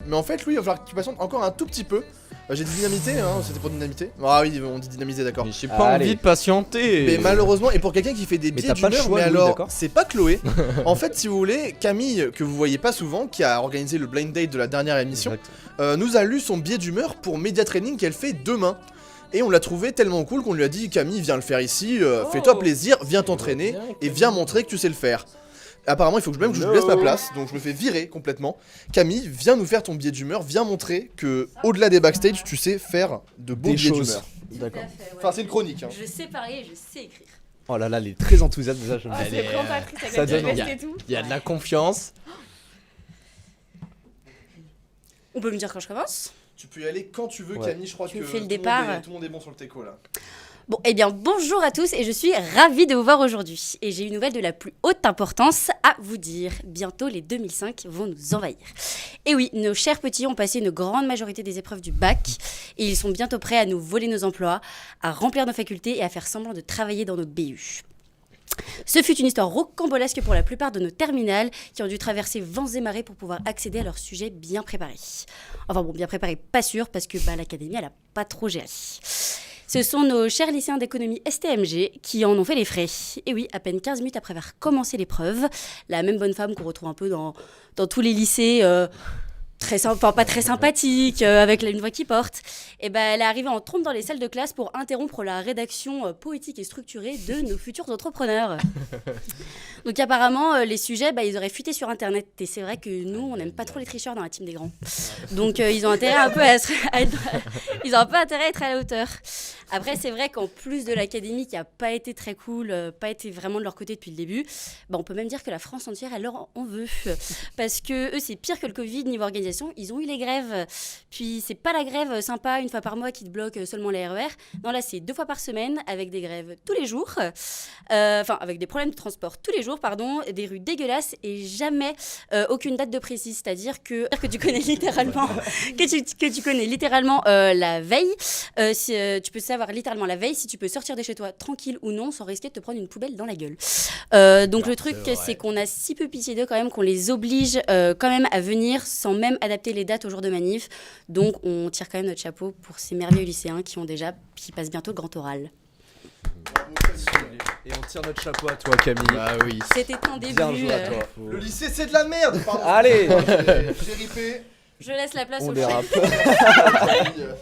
Mais en fait, Louis, il va falloir que tu patientes encore un tout petit peu. J'ai dit dynamité, hein, c'était pour dynamiter. Ah oui, on dit dynamiser, d'accord. Mais j'ai pas envie de patienter. Mais malheureusement, et pour quelqu'un qui fait des Mais biais t'as pas le d'humeur, choix, mais Louis, alors, d'accord. c'est pas Chloé. En fait, si vous voulez, Camille, que vous voyez pas souvent, qui a organisé le blind date de la dernière émission, nous a lu son biais d'humeur pour Media Training qu'elle fait demain. Et on l'a trouvé tellement cool qu'on lui a dit Camille, viens le faire ici, fais-toi plaisir, viens t'entraîner et viens montrer que tu sais le faire. Apparemment, il faut que même que je lui laisse ma place, donc je me fais virer complètement. Camille, viens nous faire ton biais d'humeur, viens montrer que, au-delà des backstage, tu sais faire de beaux biais d'humeur. D'accord. Enfin, c'est une chronique. Hein. Je sais parler et je sais écrire. Oh là là, elle est très enthousiaste déjà. Je me Ah, dis. c'est présentatrice avec ça la donne veste envie. et tout. Il y a de la confiance. On peut me dire quand je commence? Tu peux y aller quand tu veux, Ouais. Camille, je crois Tu que me fais le tout départ. tout le monde est bon sur le teco là. Bon, eh bien, bonjour à tous et je suis ravie de vous voir aujourd'hui. Et j'ai une nouvelle de la plus haute importance à vous dire. Bientôt, les 2005 vont nous envahir. Et oui, nos chers petits ont passé une grande majorité des épreuves du bac et ils sont bientôt prêts à nous voler nos emplois, à remplir nos facultés et à faire semblant de travailler dans nos BU. Ce fut une histoire rocambolesque pour la plupart de nos terminales qui ont dû traverser vents et marées pour pouvoir accéder à leur sujet bien préparé. Enfin bon, bien préparé, pas sûr, parce que l'académie, elle a pas trop géré. Ce sont nos chers lycéens d'économie STMG qui en ont fait les frais. Et oui, à peine 15 minutes après avoir commencé l'épreuve, la même bonne femme qu'on retrouve un peu dans tous les lycées... pas très sympathique, avec une voix qui porte, et ben elle est arrivée en trompe dans les salles de classe pour interrompre la rédaction poétique et structurée de nos futurs entrepreneurs. Donc apparemment, les sujets, ils auraient fuité sur Internet. Et c'est vrai que nous, on n'aime pas trop les tricheurs dans la team des grands. Donc ils ont intérêt un peu ils ont un peu intérêt à être à la hauteur. Après, c'est vrai qu'en plus de l'académie qui n'a pas été très cool, pas été vraiment de leur côté depuis le début, on peut même dire que la France entière, elle leur en veut. Parce que eux, c'est pire que le Covid niveau organisation. Ils ont eu les grèves. Puis, c'est pas la grève sympa une fois par mois qui te bloque seulement les RER. Non, là, c'est 2 fois par semaine avec des grèves tous les jours. Avec des problèmes de transport tous les jours, des rues dégueulasses et jamais aucune date de précise. C'est-à-dire que tu connais littéralement, que tu connais littéralement la veille. Tu peux savoir littéralement la veille si tu peux sortir de chez toi tranquille ou non sans risquer de te prendre une poubelle dans la gueule. Donc le truc, c'est qu'on a si peu pitié d'eux quand même qu'on les oblige quand même à venir sans même adapter les dates au jour de manif. Donc on tire quand même notre chapeau pour ces merveilleux lycéens qui passent bientôt le grand oral. Et on tire notre chapeau à toi, Camille. Ah oui. C'était un début. Bien joué à toi. Le lycée c'est de la merde, pardon. Allez. J'ai ripé. Je laisse la place On au dérape. chef.